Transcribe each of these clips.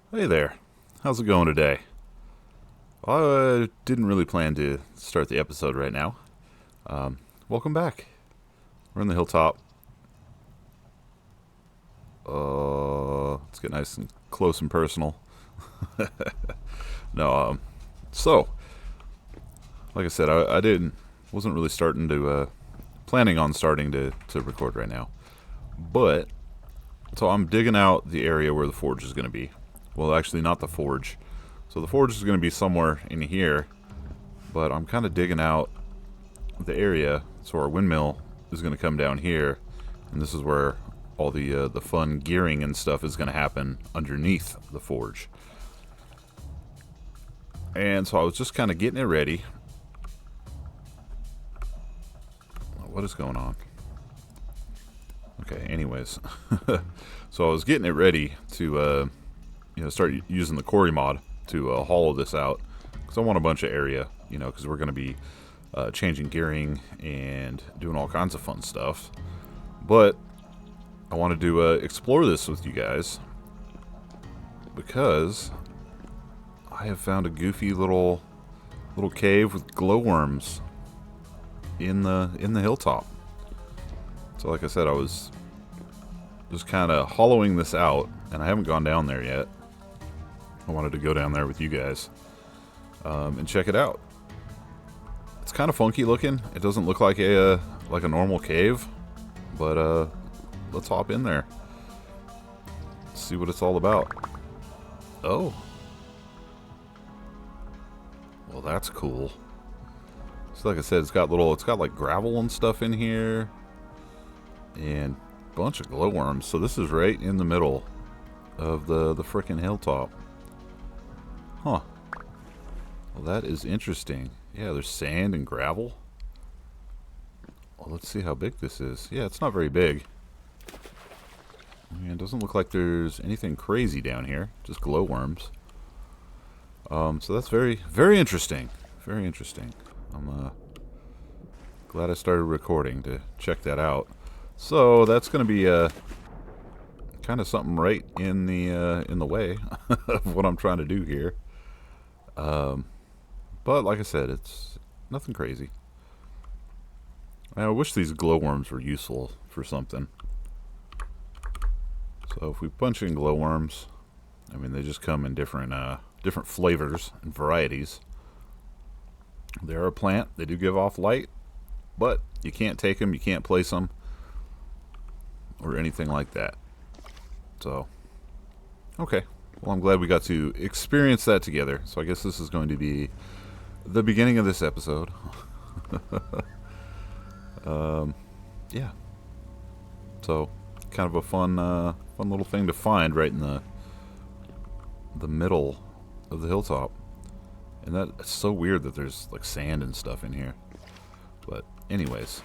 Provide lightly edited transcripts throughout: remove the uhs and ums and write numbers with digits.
Hey there, how's it going today? I didn't really plan to start the episode right now. Welcome back. We're in the hilltop. Let's get nice and close and personal. No, so, like I said, wasn't really planning on starting to record right now. But, so I'm digging out the area where the forge is going to be. Well, actually, not the forge. So the forge is going to be somewhere in here, but I'm kind of digging out the area. So our windmill is going to come down here, and this is where all the fun gearing and stuff is going to happen underneath the forge. And so I was just kind of getting it ready. What is going on? Okay, anyways. So I was getting it ready to start using the Quarry mod to hollow this out, because I want a bunch of area, because we're going to be changing gearing and doing all kinds of fun stuff. But I wanted to explore this with you guys because I have found a goofy little cave with glowworms in the hilltop. So like I said, I was just kind of hollowing this out, and I haven't gone down there yet. I wanted to go down there with you guys and check it out. It's kind of funky looking. It doesn't look like a normal cave, but let's hop in there. See what it's all about. Oh, well, that's cool. So like I said, it's got like gravel and stuff in here, and a bunch of glowworms. So this is right in the middle of the frickin' hilltop. Huh. Well, that is interesting. Yeah, there's sand and gravel. Well, let's see how big this is. Yeah, it's not very big. It doesn't look like there's anything crazy down here. Just glowworms. So that's very, very interesting. Very interesting. I'm glad I started recording to check that out. So that's going to be kind of something right in the way of what I'm trying to do here. But like I said, it's nothing crazy. I wish these glowworms were useful for something. So if we punch in glowworms, I mean, they just come in different flavors and varieties. They're a plant. They do give off light, but you can't take them, you can't place them, or anything like that. So, okay. Well, I'm glad we got to experience that together. So I guess this is going to be the beginning of this episode. Yeah. So, kind of a fun little thing to find right in the middle of the hilltop. And that's so weird that there's like sand and stuff in here. But anyways.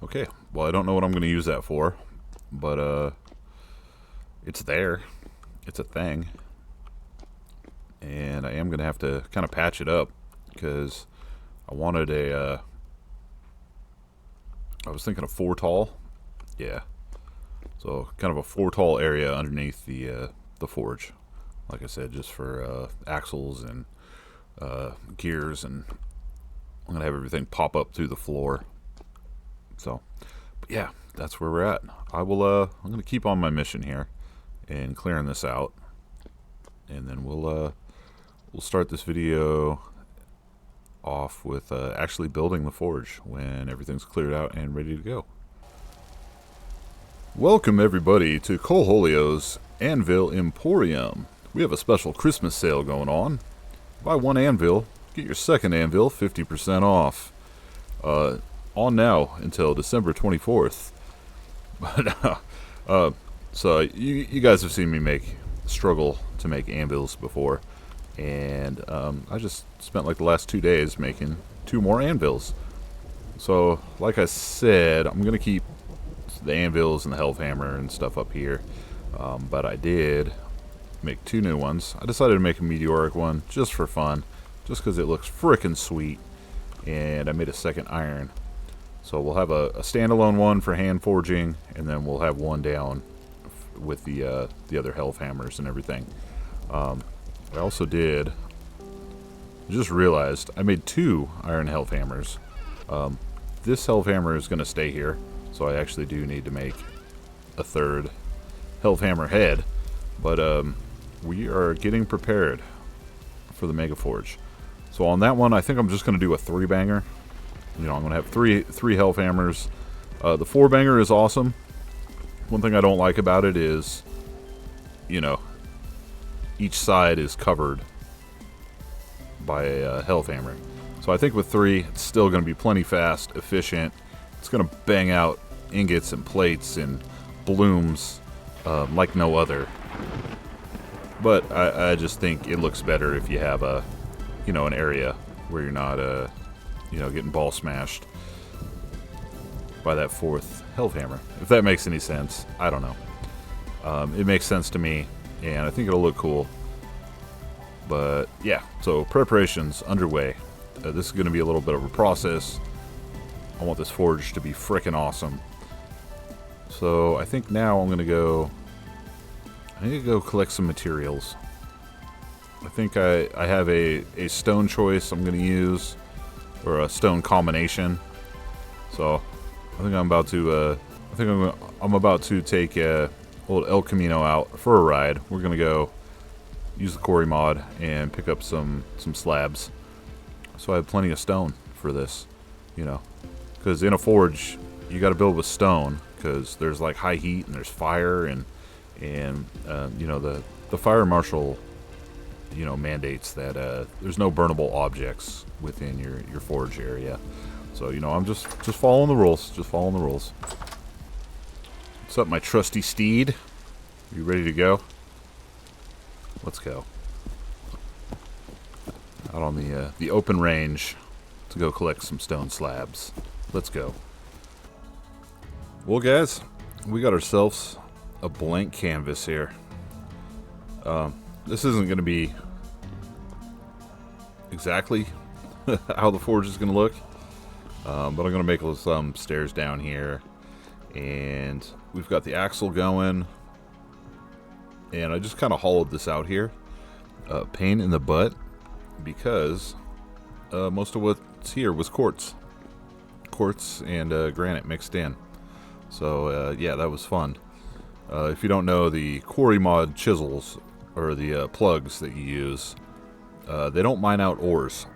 Okay, well, I don't know what I'm going to use that for, but it's there. It's a thing. And I am going to have to kind of patch it up, because I wanted I was thinking of 4 tall. Yeah. So kind of a 4 tall area underneath the forge. Like I said, just for axles and gears, and I'm going to have everything pop up through the floor. So, but yeah, that's where we're at. I'm going to keep on my mission here and clearing this out, and then we'll start this video off with actually building the forge when everything's cleared out and ready to go. Welcome everybody to Coleholio's Anvil Emporium. We have a special Christmas sale going on. Buy 1 anvil, get your second anvil 50% off. On now until December 24th. But so you guys have seen me struggle to make anvils before, and I just spent like the last 2 days making 2 more anvils. So like I said, I'm gonna keep the anvils and the Hellhammer and stuff up here, but I did make 2 new ones. I decided to make a meteoric one just for fun, just because it looks frickin' sweet, and I made a second iron. So we'll have a standalone one for hand forging, and then we'll have one down with the other health hammers and everything. I also just realized I made 2 iron health hammers. This health hammer is going to stay here, so I actually do need to make a 3rd health hammer head. But we are getting prepared for the Mega Forge. So on that one, I think I'm just going to do a 3-banger. You know, I'm going to have three health hammers. The 4-banger is awesome. One thing I don't like about it is, you know, each side is covered by a health hammer. So I think with 3, it's still going to be plenty fast, efficient. It's going to bang out ingots and plates and blooms like no other. But I just think it looks better if you have an area where you're not, getting ball smashed by that 4th health hammer. If that makes any sense, I don't know. It makes sense to me, and I think it'll look cool. But yeah, so preparations underway. This is going to be a little bit of a process. I want this forge to be frickin' awesome. So I think now I'm going to go... I need to go collect some materials. I think I have a stone choice I'm going to use, or a stone combination. So I think I'm about to I'm about to take old El Camino out for a ride. We're going to go use the Quarry mod and pick up some slabs. So I have plenty of stone for this, you know, because in a forge you got to build with stone, because there's like high heat and there's fire, and you know, the fire marshal, you know, mandates that there's no burnable objects within your forge area. So, you know, I'm just following the rules. Just following the rules. What's up, my trusty steed? You ready to go? Let's go. Out on the open range to go collect some stone slabs. Let's go. Well, guys, we got ourselves a blank canvas here. This isn't going to be exactly how the forge is going to look, but I'm going to make some stairs down here, and we've got the axle going, and I just kind of hollowed this out here. Pain in the butt, because most of what's here was quartz and granite mixed in. So yeah, that was fun. If you don't know, the Quarry mod chisels, or the plugs that you use, they don't mine out ores.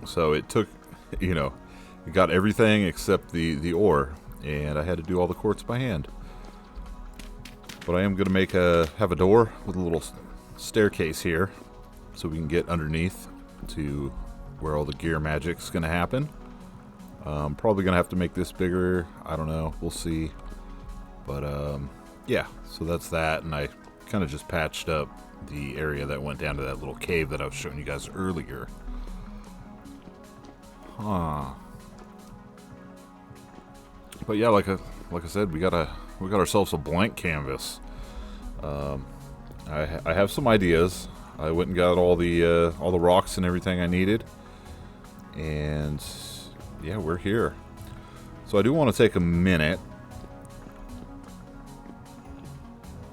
So it took, you know, it got everything except the ore, and I had to do all the quartz by hand. But I am going to have a door with a little staircase here, so we can get underneath to where all the gear magic's going to happen. Probably going to have to make this bigger. I don't know. We'll see. But yeah, so that's that, and I kind of just patched up the area that went down to that little cave that I was showing you guys earlier. But yeah, like I said, we got ourselves a blank canvas. I have some ideas. I went and got all the rocks and everything I needed, and yeah, we're here. So I do want to take a minute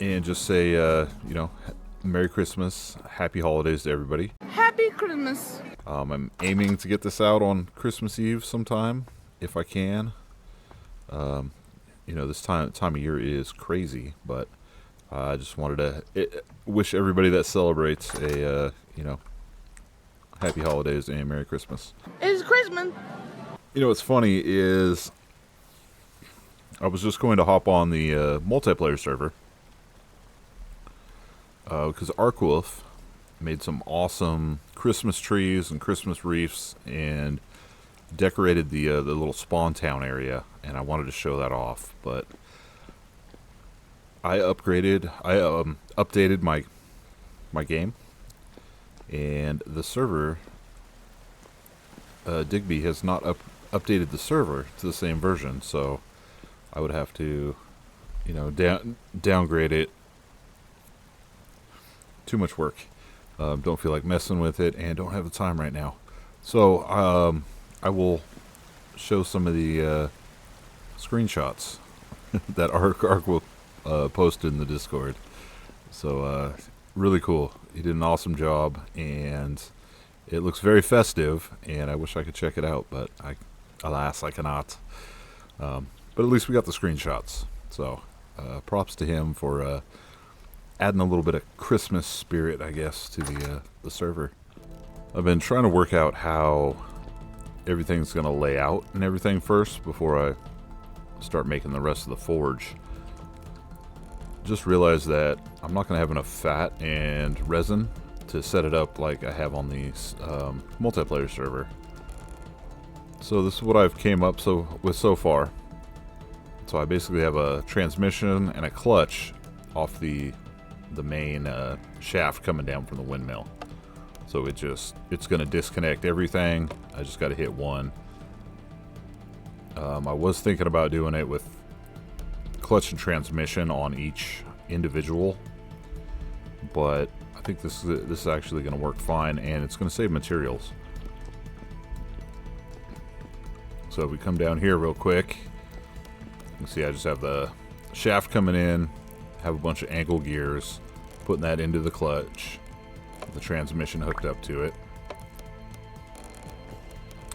and just say, you know, Merry Christmas, Happy Holidays to everybody. Happy Christmas. I'm aiming to get this out on Christmas Eve sometime, if I can. You know, this time of year is crazy, but I just wanted to wish everybody that celebrates a, you know, Happy Holidays and Merry Christmas. It's Christmas. You know, what's funny is I was just going to hop on the multiplayer server, because Arkwolf made some awesome Christmas trees and Christmas wreaths and decorated the little spawn town area, and I wanted to show that off. But I updated my game, and the server, Digby has not updated the server to the same version, so I would have to, you know, downgrade it. Too much work. Don't feel like messing with it, and don't have the time right now. So I will show some of the screenshots that Ark will posted in the Discord. So really cool. He did an awesome job, and it looks very festive. And I wish I could check it out, but alas, I cannot. But at least we got the screenshots. So props to him for adding a little bit of Christmas spirit, I guess, to the server. I've been trying to work out how everything's going to lay out and everything first before I start making the rest of the forge. Just realized that I'm not going to have enough fat and resin to set it up like I have on the multiplayer server. So this is what I've came up with so far. So I basically have a transmission and a clutch off the main shaft coming down from the windmill. So it's going to disconnect everything. I just got to hit one. I was thinking about doing it with clutch and transmission on each individual, but I think this is actually going to work fine, and it's going to save materials. So if we come down here real quick, you can see I just have the shaft coming in, have a bunch of ankle gears, putting that into the clutch, the transmission hooked up to it.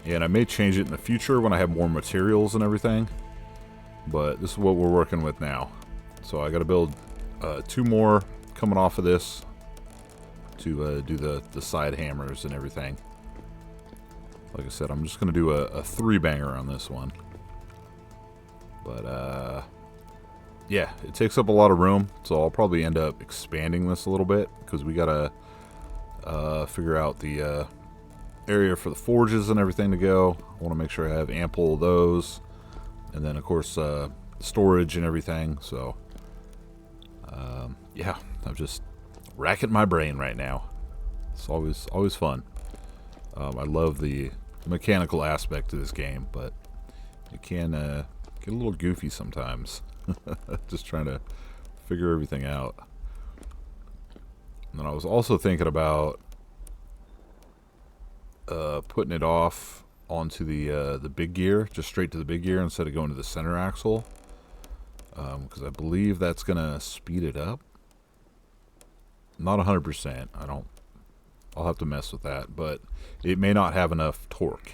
And I may change it in the future when I have more materials and everything, but this is what we're working with now. So I got to build 2 more coming off of this to do the side hammers and everything. Like I said, I'm just going to do a 3-banger on this one. But yeah, it takes up a lot of room, so I'll probably end up expanding this a little bit, because we got to figure out the area for the forges and everything to go. I want to make sure I have ample of those, and then of course storage and everything. So yeah, I'm just racking my brain right now. It's always fun. I love the mechanical aspect of this game, but it can get a little goofy sometimes. Just trying to figure everything out. And then I was also thinking about putting it off onto the big gear, just straight to the big gear instead of going to the center axle, because I believe that's gonna speed it up. Not 100%. I'll have to mess with that, but it may not have enough torque.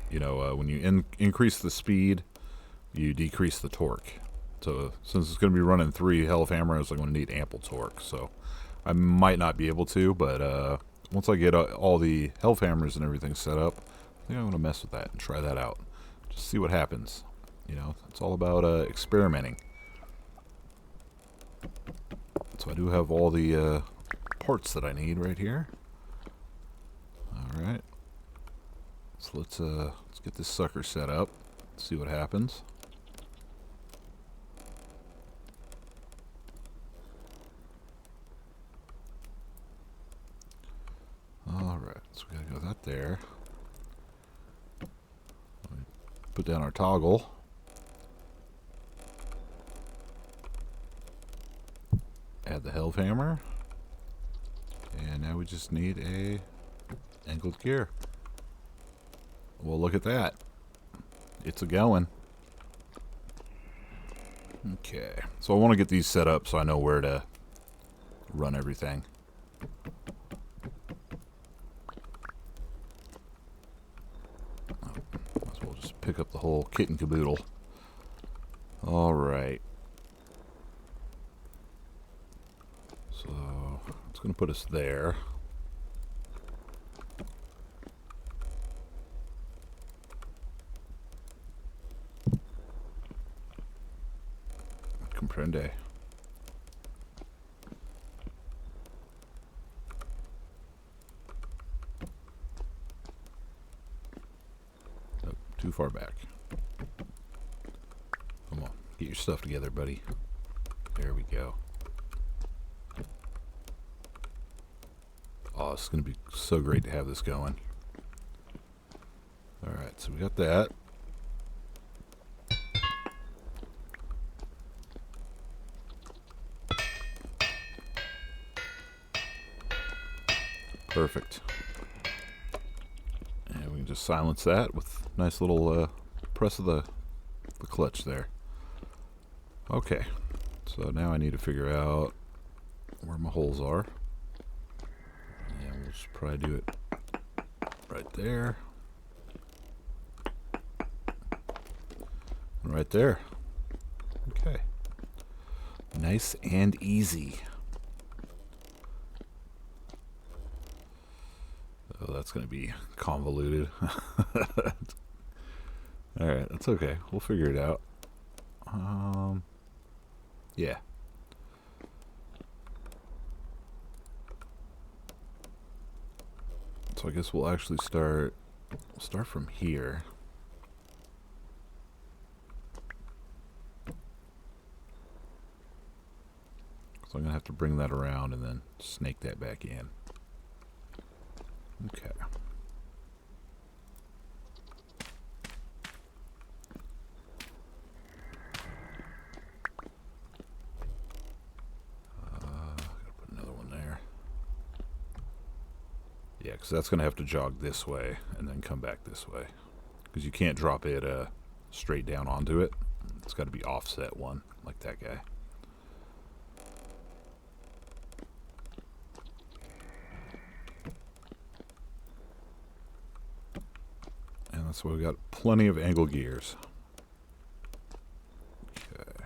You know, when you increase the speed, you decrease the torque. So since it's going to be running 3 health hammers, I'm going to need ample torque. So I might not be able to, but once I get all the health hammers and everything set up, I think I'm going to mess with that and try that out. Just see what happens. You know, it's all about experimenting. So I do have all the parts that I need right here. All right. So let's get this sucker set up. See what happens. All right, so we gotta go that there. Put down our toggle. Add the health hammer. And now we just need a angled gear. Well, look at that. It's a going. Okay, so I want to get these set up so I know where to run everything. Might as well just pick up the whole kit and caboodle. Alright. So, it's going to put us there. Comprende. Oh, too far back. Come on, get your stuff together, buddy. There we go. Oh, it's going to be so great to have this going. Alright, so we got that. Perfect. And we can just silence that with nice little press of the clutch there. Okay, so now I need to figure out where my holes are. And we'll just probably do it right there. And right there. Okay. Nice and easy. Oh, that's going to be convoluted. Alright, that's okay. We'll figure it out. Yeah. So I guess we'll actually start from here. So I'm going to have to bring that around and then snake that back in. Okay. Gotta put another one there. Yeah, because that's going to have to jog this way and then come back this way. Because you can't drop it straight down onto it. It's got to be offset one, like that guy. And that's why we've got plenty of angle gears. Okay.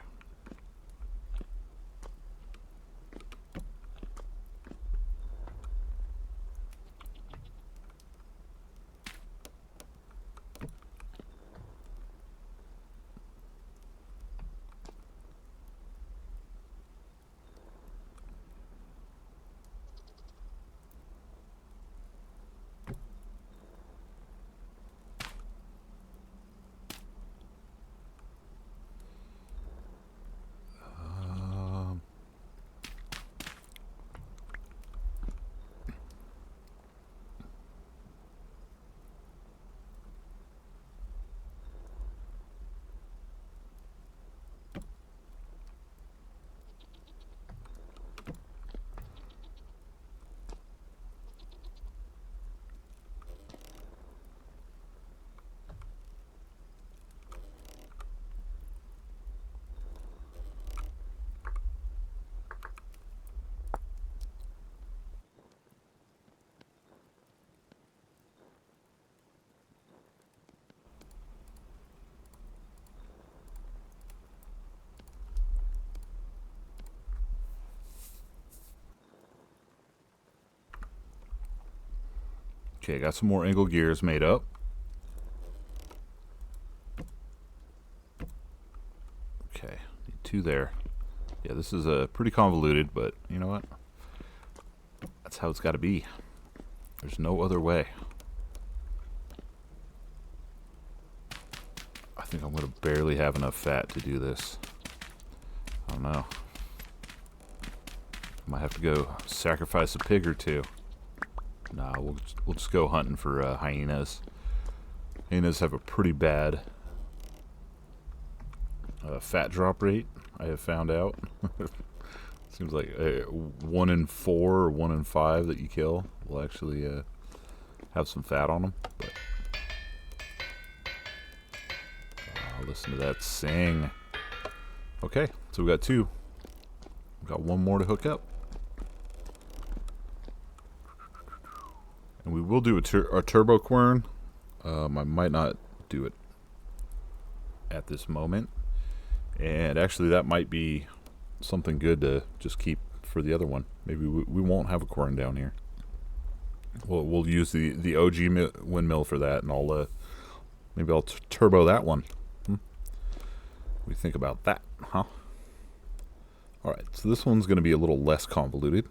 Okay, got some more angle gears made up. Okay, need two there. Yeah, this is pretty convoluted, but you know what? That's how it's got to be. There's no other way. I think I'm going to barely have enough fat to do this. I don't know. Might have to go sacrifice a pig or two. Nah, we'll just go hunting for hyenas. Hyenas have a pretty bad fat drop rate, I have found out. Seems like 1 in 4 or 1 in 5 that you kill will actually have some fat on them. But listen to that sing. Okay, so we got 2. We got 1 more to hook up. And we will do a turbo quern. I might not do it at this moment. And actually that might be something good to just keep for the other one. Maybe we won't have a quern down here. We'll use the OG windmill for that, and maybe I'll turbo that one. What do you think about that, huh? Alright, so this one's going to be a little less convoluted,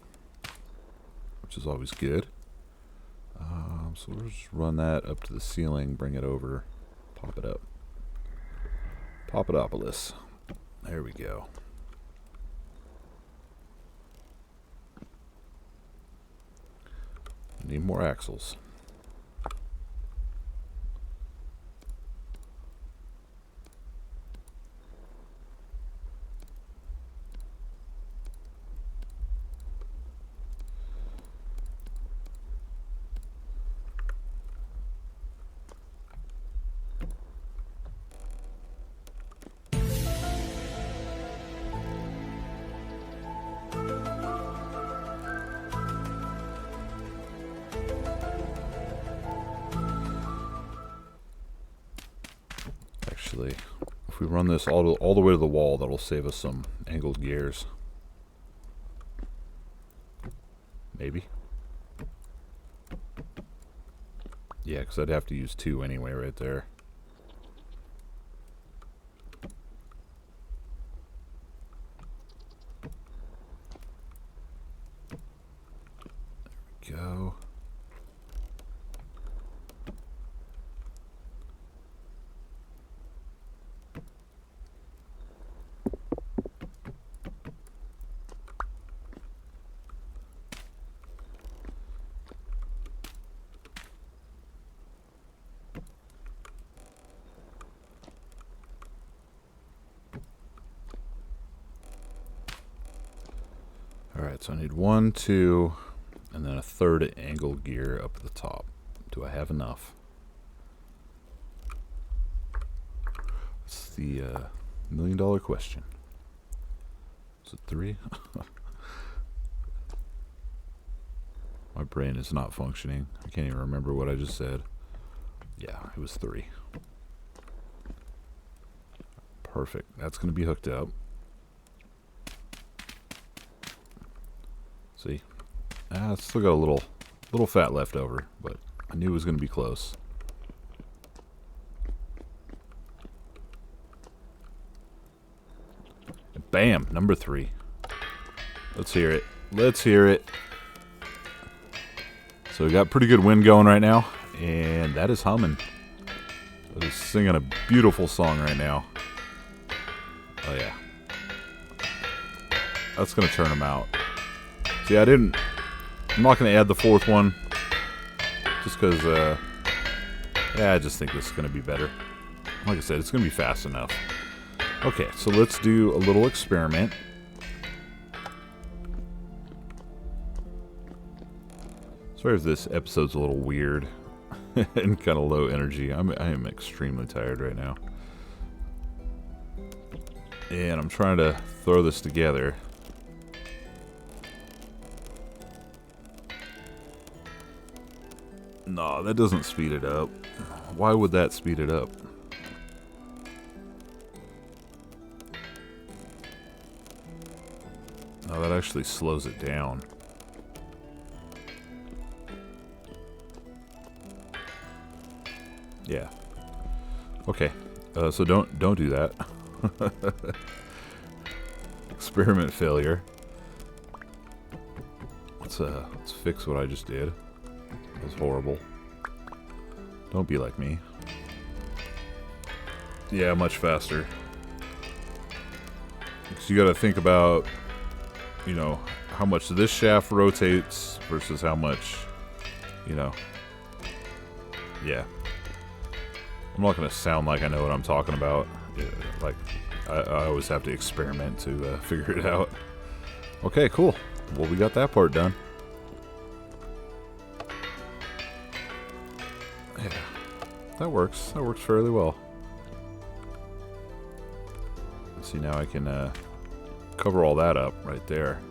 which is always good. So we'll just run that up to the ceiling, bring it over, pop it up. Popadopolis. There we go. Need more axles. if we run this all the way to the wall, that'll save us some angled gears. Maybe. Yeah, because I'd have to use 2 anyway right there. There we go. Alright, so I need 1, 2, and then a 3rd angle gear up at the top. Do I have enough? That's the $1,000,000 question. Is it 3? My brain is not functioning. I can't even remember what I just said. Yeah, it was 3. Perfect. That's going to be hooked up. See? It's still got a little fat left over, but I knew it was going to be close. And bam! Number 3. Let's hear it. Let's hear it. So we got pretty good wind going right now, and that is humming. That is singing a beautiful song right now. Oh yeah. That's going to turn them out. See, I'm not going to add the 4th one, just because, yeah, I just think this is going to be better. Like I said, it's going to be fast enough. Okay, so let's do a little experiment. Sorry if this episode's a little weird and kind of low energy. I am extremely tired right now. And I'm trying to throw this together. No, that doesn't speed it up. Why would that speed it up? No, that actually slows it down. Yeah. Okay. So don't do that. Experiment failure. Let's fix what I just did. That was horrible. Don't be like me. Yeah, much faster. So you gotta think about, you know, how much this shaft rotates versus how much, you know. Yeah. I'm not gonna sound like I know what I'm talking about. Yeah, like, I always have to experiment to figure it out. Okay, cool. Well, we got that part done. Yeah, that works. That works fairly well. Let's see, now I can cover all that up right there.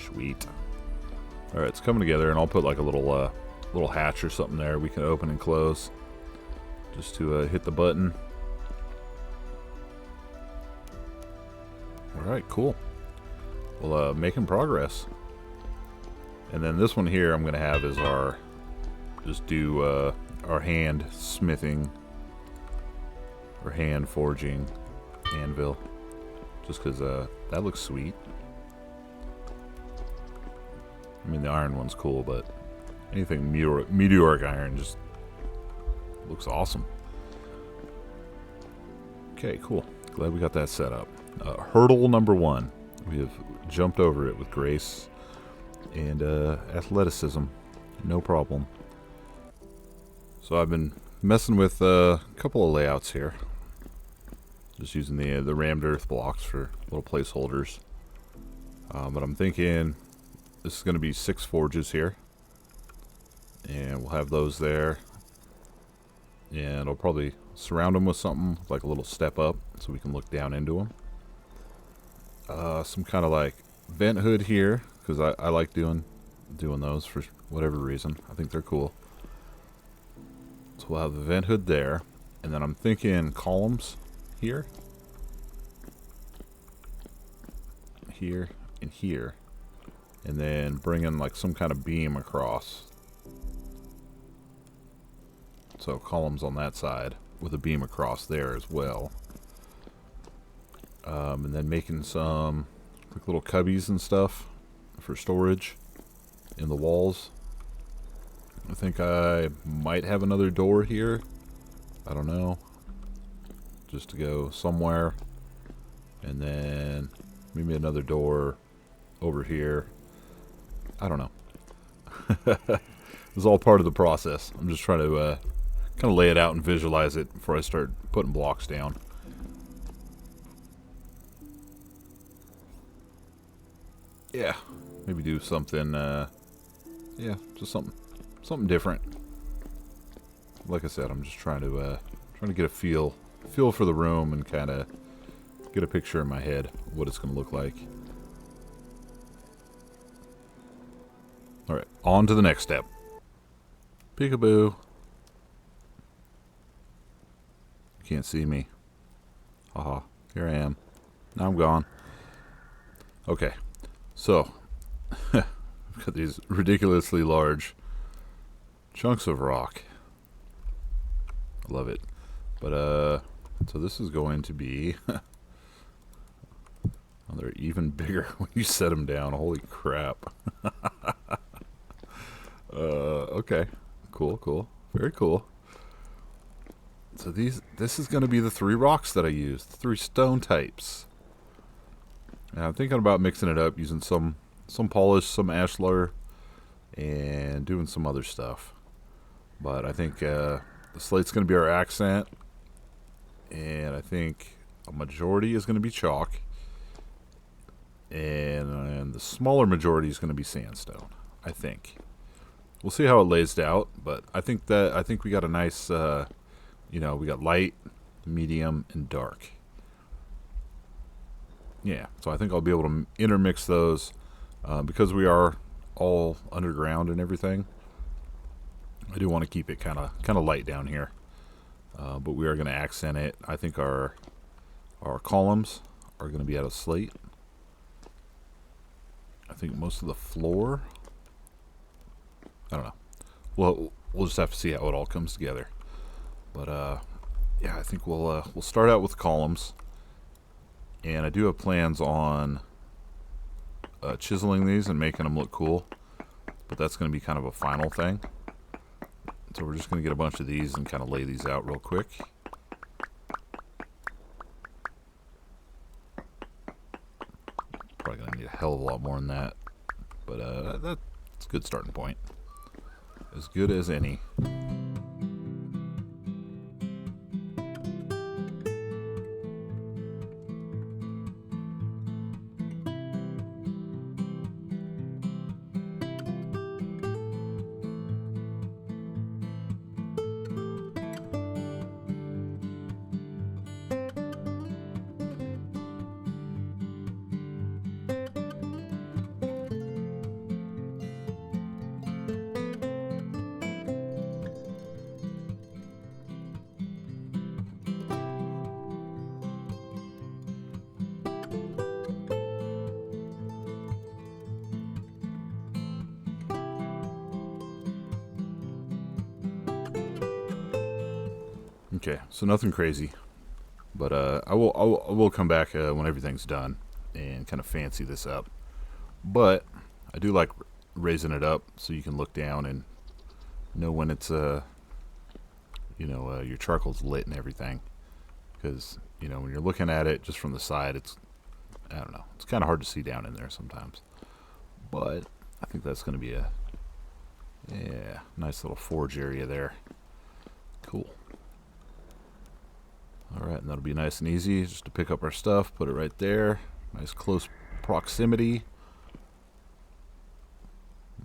Sweet. All right, it's coming together, and I'll put like a little hatch or something there we can open and close, just to hit the button. All right, cool. Well, making progress. And then this one here I'm gonna have is our hand smithing or hand forging anvil, just because that looks sweet. I mean, the iron one's cool, but anything meteoric iron just looks awesome. Okay, cool. Glad we got that set up. Hurdle number 1. We have jumped over it with grace and athleticism. No problem. So I've been messing with a couple of layouts here. Just using the rammed earth blocks for little placeholders. But I'm thinking this is going to be 6 forges here. And we'll have those there. And I'll probably surround them with something like a little step up so we can look down into them. Some kind of like vent hood here, because I like doing those for whatever reason. I think they're cool. So we'll have the vent hood there. And then I'm thinking columns here, here, and here. And then bring in like some kind of beam across. So columns on that side with a beam across there as well. And then making some like little cubbies and stuff for storage in the walls. I think I might have another door here. I don't know. Just to go somewhere. And then maybe another door over here. I don't know. It's all part of the process. I'm just trying to kind of lay it out and visualize it before I start putting blocks down. Yeah, maybe do something, yeah, just something different. Like I said, I'm just trying to get a feel for the room and kind of get a picture in my head of what it's going to look like. All right, on to the next step. Peekaboo. You can't see me. Haha, here I am. Now I'm gone. Okay, so I've got these ridiculously large chunks of rock. I love it. But so this is going to be oh, they're even bigger when you set them down. Holy crap. Okay, cool, very cool. So this is going to be the 3 rocks that I used, 3 stone types. And I'm thinking about mixing it up, using some polish, some ashlar, and doing some other stuff. But I think the slate's going to be our accent, and I think a majority is going to be chalk, and the smaller majority is going to be sandstone. I think we'll see how it lays out, but I think we got a nice, we got light, medium, and dark. Yeah, so I think I'll be able to intermix those because we are all underground and everything. I do want to keep it kind of light down here, but we are going to accent it. I think our columns are going to be out of slate. I think most of the floor, I don't know. We'll just have to see how it all comes together. But yeah, I think we'll start out with columns, and I do have plans on chiseling these and making them look cool. But that's going to be kind of a final thing. So we're just going to get a bunch of these and kind of lay these out real quick. Probably going to need a hell of a lot more than that. But that's a good starting point. As good as any. Okay, so nothing crazy, but I will come back when everything's done and kind of fancy this up. But I do like raising it up so you can look down and know when it's your charcoal's lit and everything. Because when you're looking at it just from the side, it's kind of hard to see down in there sometimes. But I think that's going to be a nice little forge area there. Cool. Alright, and that'll be nice and easy just to pick up our stuff, put it right there. Nice close proximity.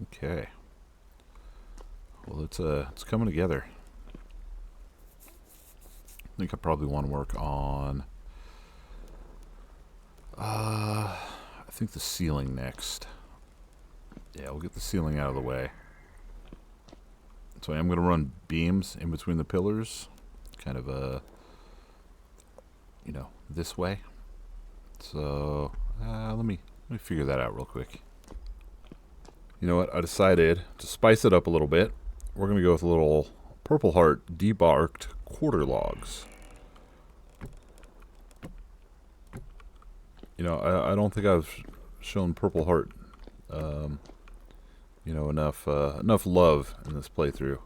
Okay. Well, it's coming together. I think I probably want to work on I think the ceiling next. Yeah, we'll get the ceiling out of the way. So I am going to run beams in between the pillars, kind of you know, this way. So let me figure that out real quick. You know what? I decided to spice it up a little bit. We're gonna go with a little Purple Heart debarked quarter logs. You know, I don't think I've shown Purple Heart, you know, enough love in this playthrough,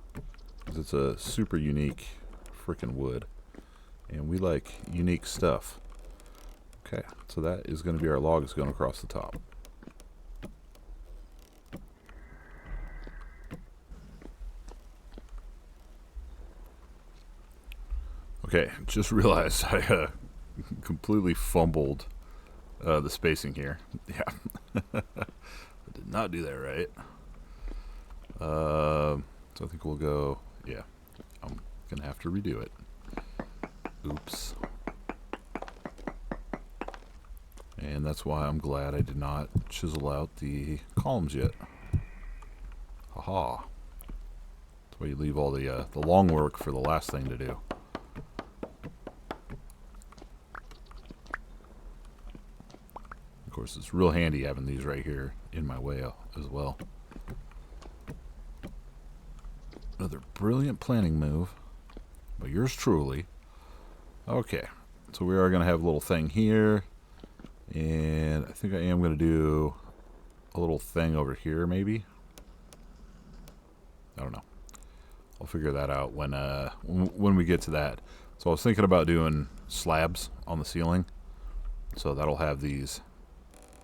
because it's a super unique freaking wood, and we like unique stuff. Okay, so that is going to be our logs going across the top. Okay, just realized I completely fumbled the spacing here. Yeah, I did not do that right. So I think we'll go, yeah, I'm going to have to redo it. Oops. And that's why I'm glad I did not chisel out the columns yet. Haha. That's why you leave all the long work for the last thing to do. Of course, it's real handy having these right here in my way as well. Another brilliant planning move by yours truly. Okay, so we are going to have a little thing here. And I think I am going to do a little thing over here, maybe. I don't know. I'll figure that out when we get to that. So I was thinking about doing slabs on the ceiling. So that'll have these,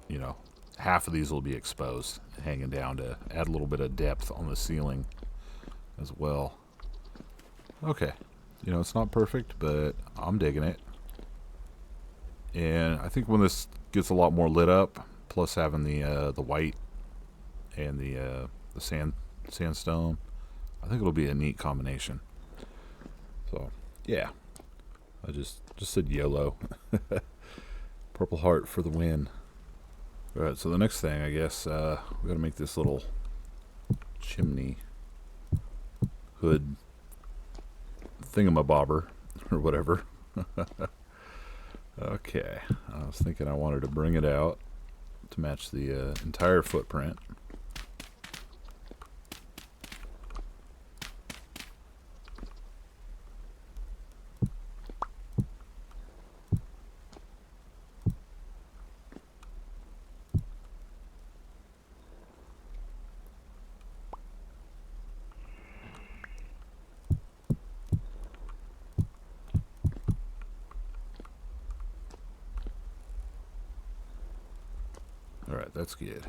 you know, half of these will be exposed, hanging down to add a little bit of depth on the ceiling as well. Okay. You know, it's not perfect, but I'm digging it. And I think when this gets a lot more lit up, plus having the white and the sandstone, I think it'll be a neat combination. So yeah, I just said YOLO. Purple Heart for the win. All right, so the next thing, I guess, we got to make this little chimney hood thingamabobber or whatever. Okay, I was thinking I wanted to bring it out to match the entire footprint. Alright, that's good.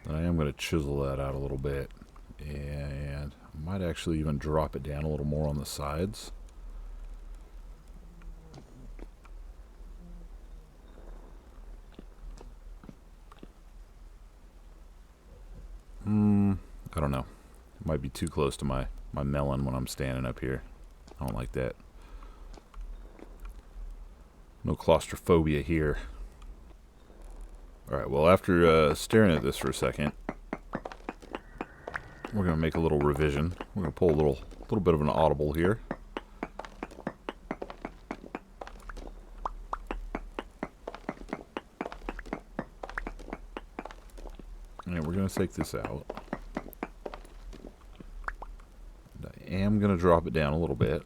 Then I am going to chisel that out a little bit, and I might actually even drop it down a little more on the sides. I don't know. It might be too close to my melon when I'm standing up here. I don't like that. No claustrophobia here. Alright, well, after staring at this for a second, we're going to make a little revision. We're going to pull a little bit of an audible here. And we're going to take this out. And I am going to drop it down a little bit.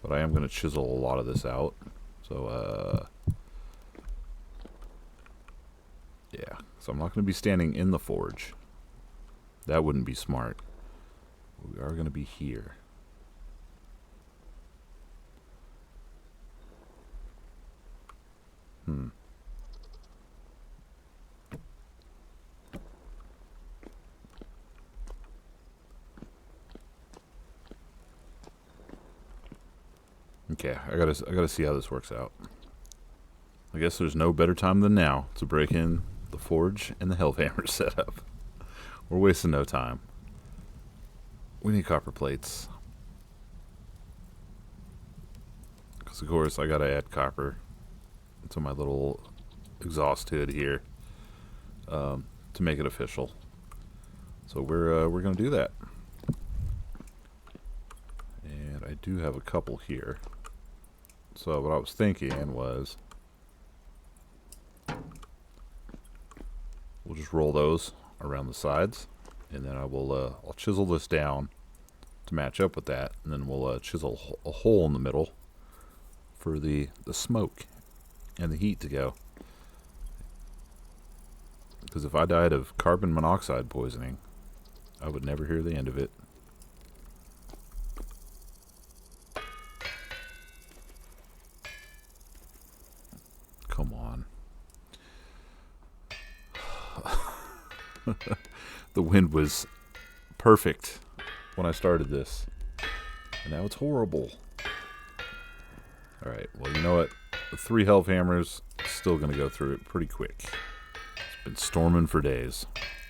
But I am going to chisel a lot of this out. So, yeah. So I'm not going to be standing in the forge. That wouldn't be smart. We are going to be here. Okay, I gotta see how this works out. I guess there's no better time than now to break in the forge and the Hellhammer setup. We're wasting no time. We need copper plates. Because of course I gotta add copper to my little exhaust hood here to make it official. So we're gonna do that. And I do have a couple here. So what I was thinking was we'll just roll those around the sides, and then I'll chisel this down to match up with that, and then we'll chisel a hole in the middle for the smoke and the heat to go. Because if I died of carbon monoxide poisoning, I would never hear the end of it. Come on. The wind was perfect when I started this, and now it's horrible. Alright, well, you know what? The 3 health hammers, still going to go through it pretty quick. It's been storming for days.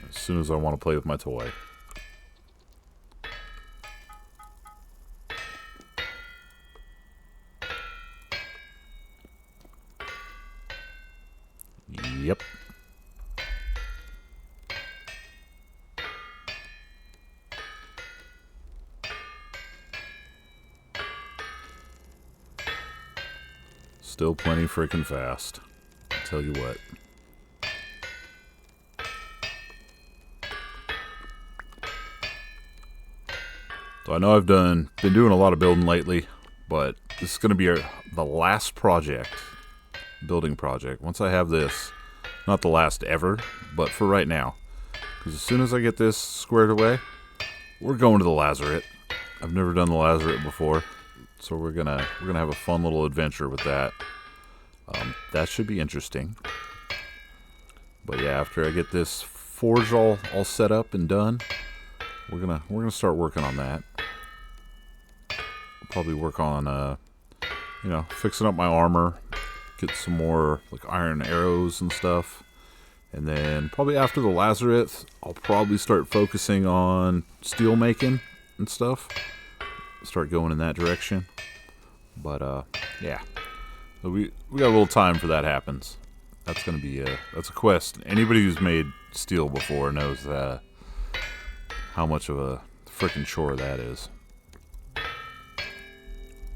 As soon as I want to play with my toy. Yep. Still plenty freaking fast. I'll tell you what. So I know I've been doing a lot of building lately, but this is going to be the last building project. Once I have this, not the last ever, but for right now. Because as soon as I get this squared away, we're going to the Lazaret. I've never done the Lazaret before. So we're gonna have a fun little adventure with that. That should be interesting. But yeah, after I get this forge all set up and done, we're gonna start working on that. Probably work on fixing up my armor, get some more like iron arrows and stuff, and then probably after the Lazaret, I'll probably start focusing on steel making and stuff. Start going in that direction. But yeah, so we got a little time for that happens. That's gonna be that's a quest. Anybody who's made steel before knows how much of a freaking chore that is.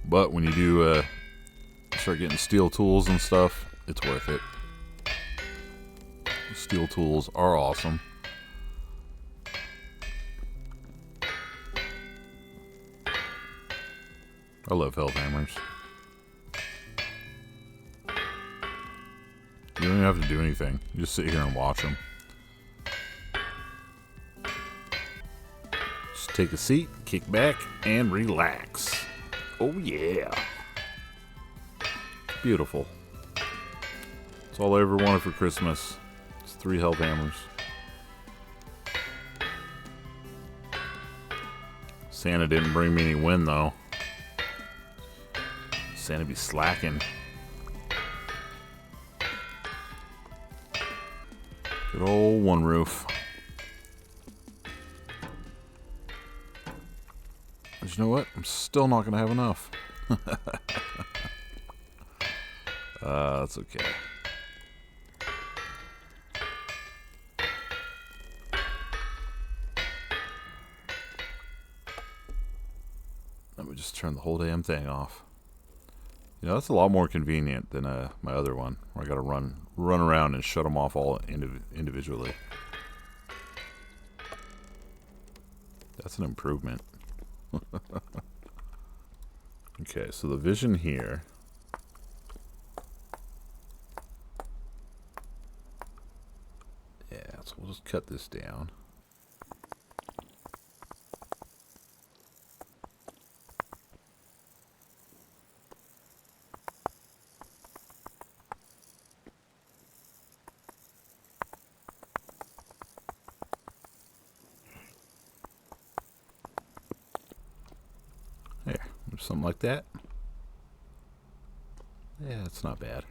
But when you do start getting steel tools and stuff, it's worth it. Steel tools are awesome. I love health hammers. You don't even have to do anything. You just sit here and watch them. Just take a seat, kick back, and relax. Oh yeah. Beautiful. That's all I ever wanted for Christmas. It's 3 health hammers. Santa didn't bring me any wind though. Santa be slacking. Good old OneRoof. But you know what? I'm still not going to have enough. That's okay. Let me just turn the whole damn thing off. You know, that's a lot more convenient than my other one, where I got to run around and shut them off all individually. That's an improvement. Okay, so the vision here. Yeah, so we'll just cut this down. Something like that. Yeah, it's not bad.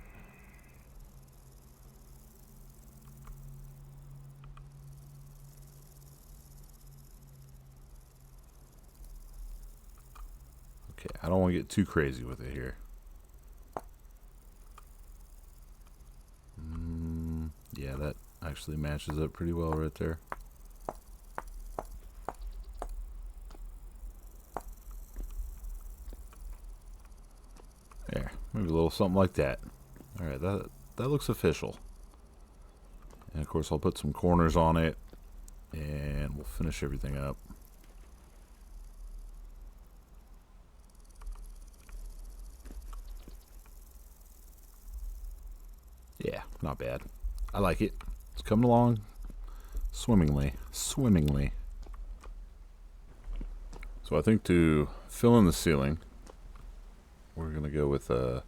Okay, I don't want to get too crazy with it here. Yeah, that actually matches up pretty well right there. Maybe a little something like that. Alright, that looks official. And of course I'll put some corners on it, and we'll finish everything up. Yeah, not bad. I like it. It's coming along swimmingly. So I think to fill in the ceiling, we're going to go with a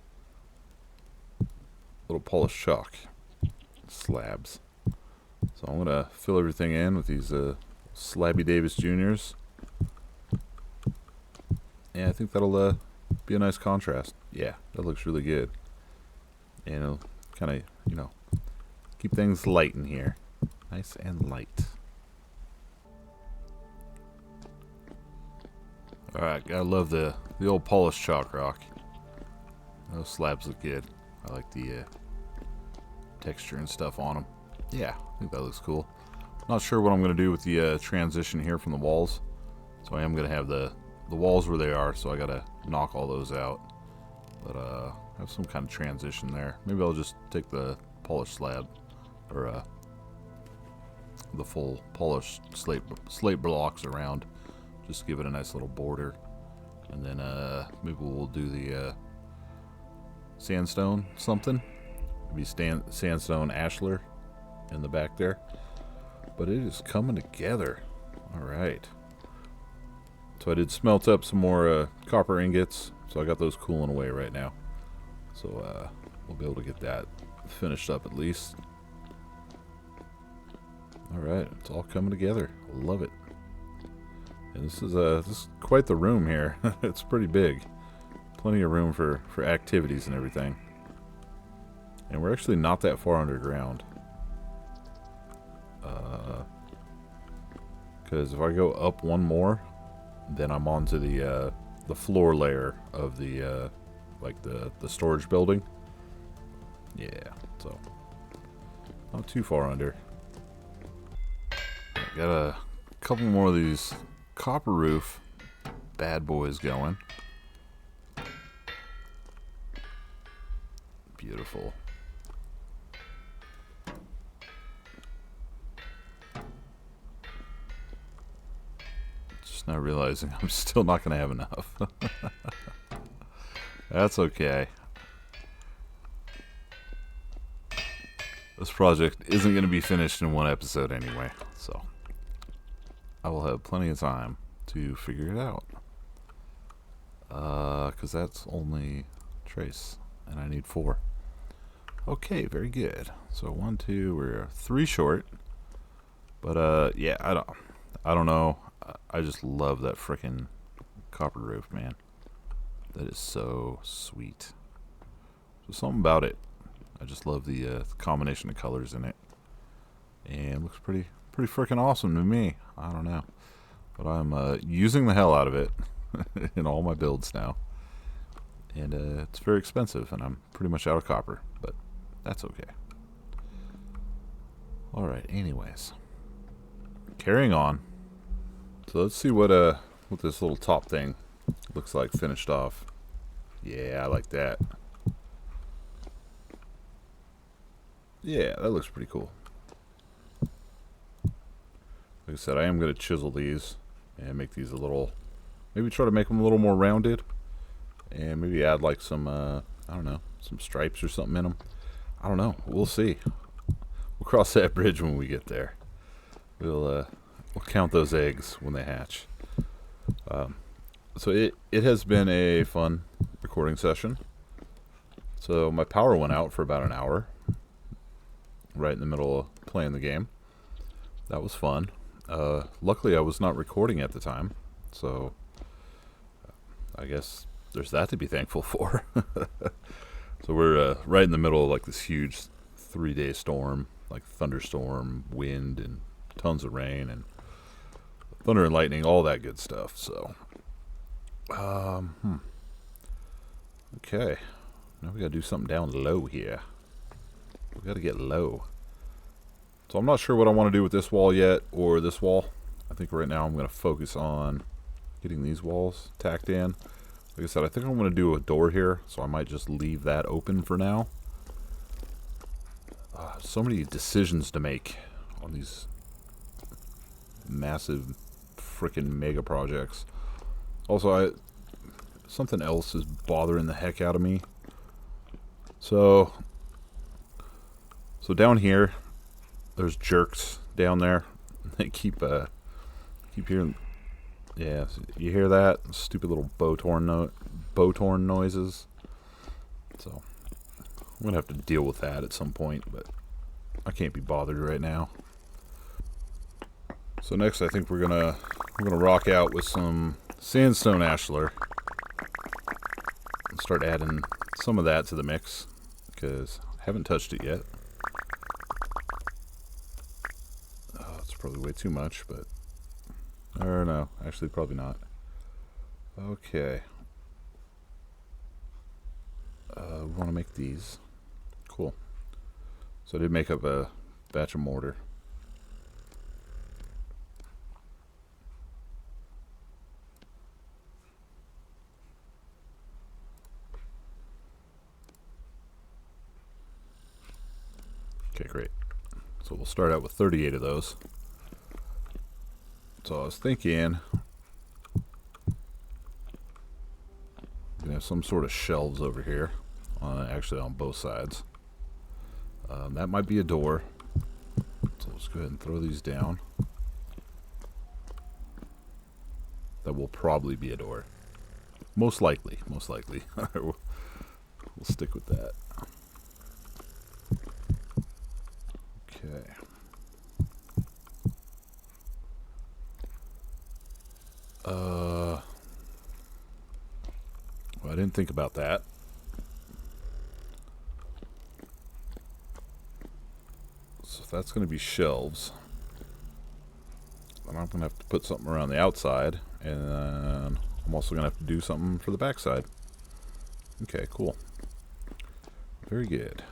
little polished chalk slabs. So I'm going to fill everything in with these Slabby Davis Juniors. And I think that'll be a nice contrast. Yeah, that looks really good. And it'll kind of, you know, keep things light in here. Nice and light. Alright, I love the old polished chalk rock. Those slabs look good. I like the texture and stuff on them. Yeah, I think that looks cool. Not sure what I'm going to do with the transition here from the walls. So I am going to have the walls where they are, so I got to knock all those out. But have some kind of transition there. Maybe I'll just take the polished slab, or the full polished slate blocks around. Just give it a nice little border, and then maybe we'll do the sandstone something. Maybe sandstone ashlar in the back there. But it is coming together. All right. So I did smelt up some more copper ingots, so I got those cooling away right now. So we'll be able to get that finished up at least. All right, it's all coming together. I love it. And this is quite the room here. It's pretty big. Plenty of room for activities and everything. And we're actually not that far underground. Because if I go up one more, then I'm onto the floor layer of the like the storage building. Yeah, so not too far under. Got a couple more of these copper roof bad boys going. Beautiful. Just now realizing I'm still not going to have enough. That's okay. This project isn't going to be finished in one episode anyway, so I will have plenty of time to figure it out. Because that's only trace, and I need 4. Okay, very good. So 1, 2, we're 3 short. But yeah, I don't know. I just love that frickin' copper roof, man. That is so sweet. There's something about it. I just love the combination of colors in it, and it looks pretty frickin' awesome to me. I don't know, but I'm using the hell out of it in all my builds now, and it's very expensive, and I'm pretty much out of copper, but that's okay. All right. Anyways, carrying on. So let's see what this little top thing looks like finished off. Yeah, I like that. Yeah, that looks pretty cool. Like I said, I am going to chisel these and make these a little, maybe try to make them a little more rounded, and maybe add like some, I don't know, some stripes or something in them. I don't know. We'll see. We'll cross that bridge when we get there. We'll count those eggs when they hatch. So it has been a fun recording session. So my power went out for about an hour, right in the middle of playing the game. That was fun. Luckily I was not recording at the time, so I guess there's that to be thankful for. So we're right in the middle of like this huge 3-day storm, like thunderstorm, wind, and tons of rain, and thunder and lightning, all that good stuff. So okay, now we gotta do something down low here. We gotta get low. So I'm not sure what I want to do with this wall yet, or this wall. I think right now I'm going to focus on getting these walls tacked in. Like Like I said, I think I'm going to do a door here, so I might just leave that open for now. So many decisions to make on these massive freaking mega projects. Also, something else is bothering the heck out of me. So down here, there's jerks down there. They keep hearing, yeah, you hear that? Stupid little bow torn noises. So I'm gonna have to deal with that at some point, but I can't be bothered right now. So next, I think we're gonna rock out with some sandstone ashlar and start adding some of that to the mix because I haven't touched it yet. Oh, it's probably way too much, but or no, actually probably not. Okay. We want to make these. Cool. So I did make up a batch of mortar. Okay, great. So we'll start out with 38 of those. So I was thinking we're gonna have some sort of shelves over here, actually on both sides. That might be a door. So let's go ahead and throw these down. That will probably be a door. Most likely. Most likely. We'll stick with that. Okay. Well, I didn't think about that. So if that's going to be shelves, then I'm going to have to put something around the outside, and then I'm also going to have to do something for the backside. Okay, cool. Very good.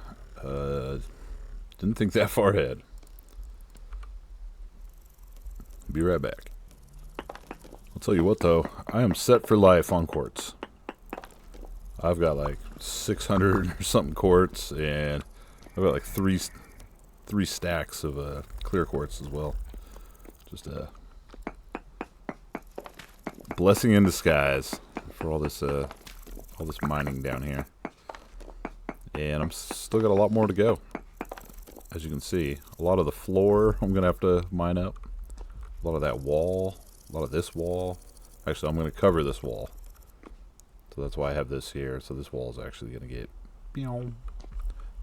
Didn't think that far ahead. Be right back. I'll tell you what though, I am set for life on quartz. I've got like 600 or something quartz, and I've got like three stacks of clear quartz as well. Just a blessing in disguise for all this mining down here. And I'm still got a lot more to go. As you can see, a lot of the floor I'm gonna have to mine up. A lot of that wall, a lot of this wall. Actually, I'm gonna cover this wall. So that's why I have this here. So this wall is actually gonna get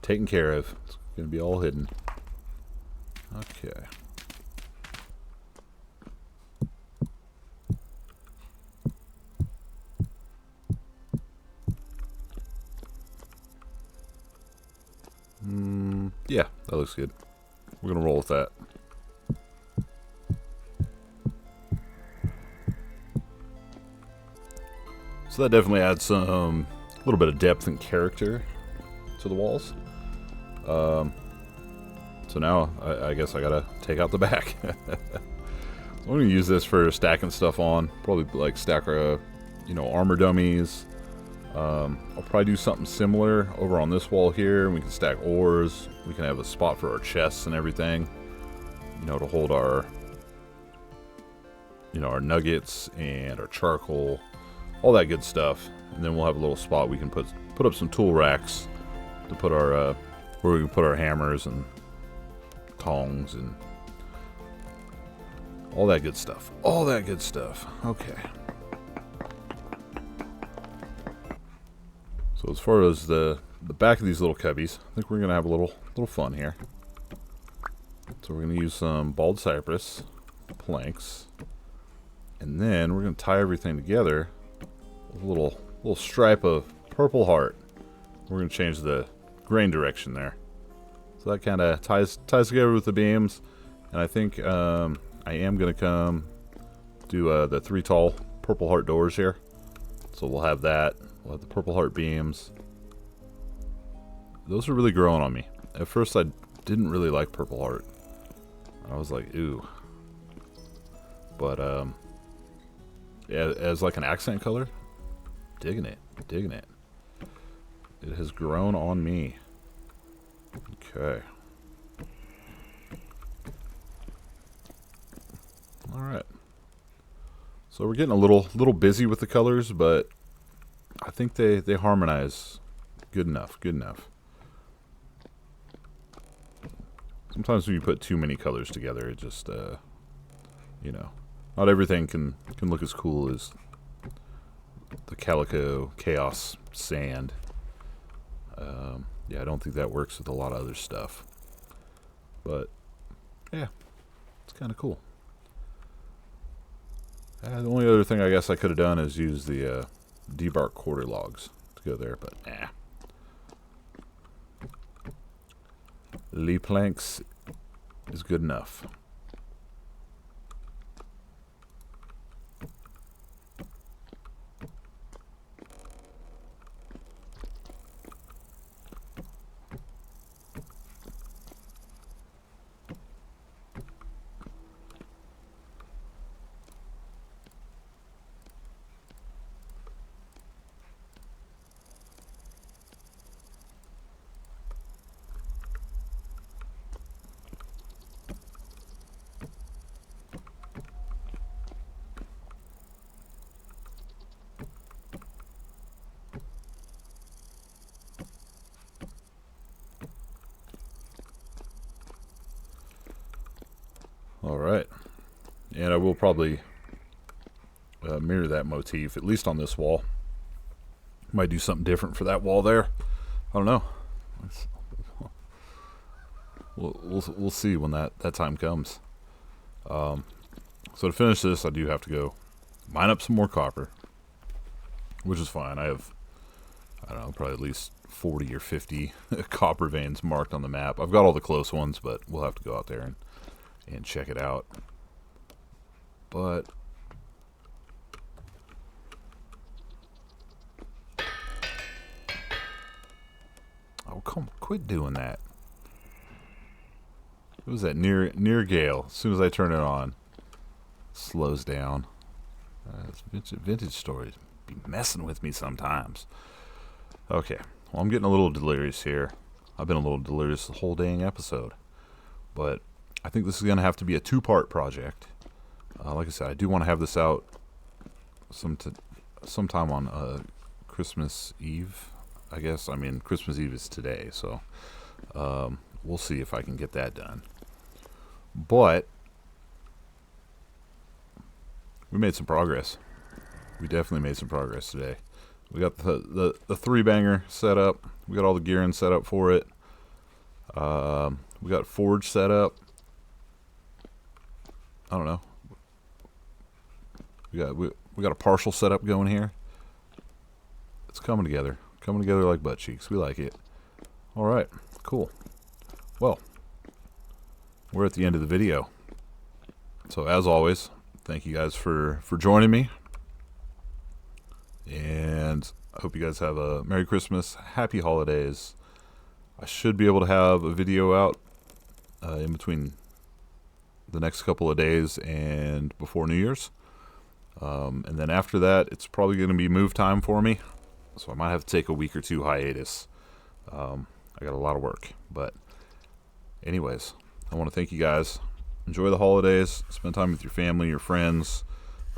taken care of. It's gonna be all hidden. Okay. Yeah, that looks good. We're gonna roll with that. So that definitely adds some little bit of depth and character to the walls. So now I guess I gotta take out the back. So I'm gonna use this for stacking stuff on. Probably like stack armor dummies. I'll probably do something similar over on this wall here. We can stack ores. We can have a spot for our chests and everything. To hold our nuggets and our charcoal, all that good stuff. And then we'll have a little spot we can put up some tool racks to put our where we can put our hammers and tongs and all that good stuff. All that good stuff. Okay. So as far as the back of these little cubbies, I think we're gonna have a little fun here. So we're gonna use some bald cypress planks, and then we're gonna tie everything together with a little stripe of purple heart. We're gonna change the grain direction there, so that kind of ties together with the beams. And I think I am gonna come do the 3 tall purple heart doors here. So we'll have that. We'll have the purple heart beams. Those are really growing on me. At first I didn't really like purple heart. I was like, ooh. But yeah, as like an accent color, Digging it. Digging it. It has grown on me. Okay. Alright. So we're getting a little busy with the colors, but I think they harmonize good enough. Good enough. Sometimes when you put too many colors together, it just, you know, not everything can look as cool as the Calico Chaos Sand. Yeah, I don't think that works with a lot of other stuff. But, yeah, it's kind of cool. The only other thing I guess I could have done is use the debark quarter logs to go there, but nah. Lee planks is good enough. Alright, and I will probably mirror that motif, at least on this wall. Might do something different for that wall there. I don't know. We'll see when that time comes. So to finish this, I do have to go mine up some more copper, which is fine. I have, I don't know, probably at least 40 or 50 copper veins marked on the map. I've got all the close ones, but we'll have to go out there and check it out. But oh, quit doing that. What was that? Near gale. As soon as I turn it on, slows down. It's vintage stories be messing with me sometimes. Okay, well, I'm getting a little delirious here. I've been a little delirious the whole dang episode, but I think this is going to have to be a two-part project. Like I said, I do want to have this out sometime on Christmas Eve, I guess. I mean, Christmas Eve is today, so we'll see if I can get that done. But we made some progress. We definitely made some progress today. We got the three-banger set up. We got all the gearing set up for it. We got forge set up. I don't know. We got a partial setup going here. It's coming together. Coming together like butt cheeks. We like it. All right. Cool. Well, we're at the end of the video. So as always, thank you guys for joining me. And I hope you guys have a Merry Christmas, Happy Holidays. I should be able to have a video out in between the next couple of days and before New Year's. And then after that, it's probably going to be move time for me. So I might have to take a week or two hiatus. I got a lot of work. But anyways, I want to thank you guys. Enjoy the holidays. Spend time with your family, your friends.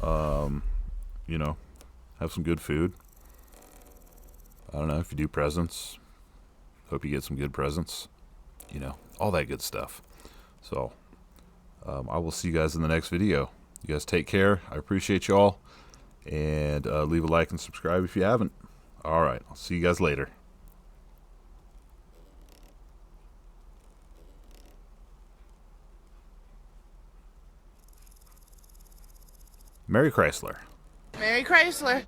You know, have some good food. I don't know, if you do presents, hope you get some good presents. You know, all that good stuff. So I will see you guys in the next video. You guys take care. I appreciate you all. And leave a like and subscribe if you haven't. All right. I'll see you guys later. Merry Chrysler. Merry Chrysler.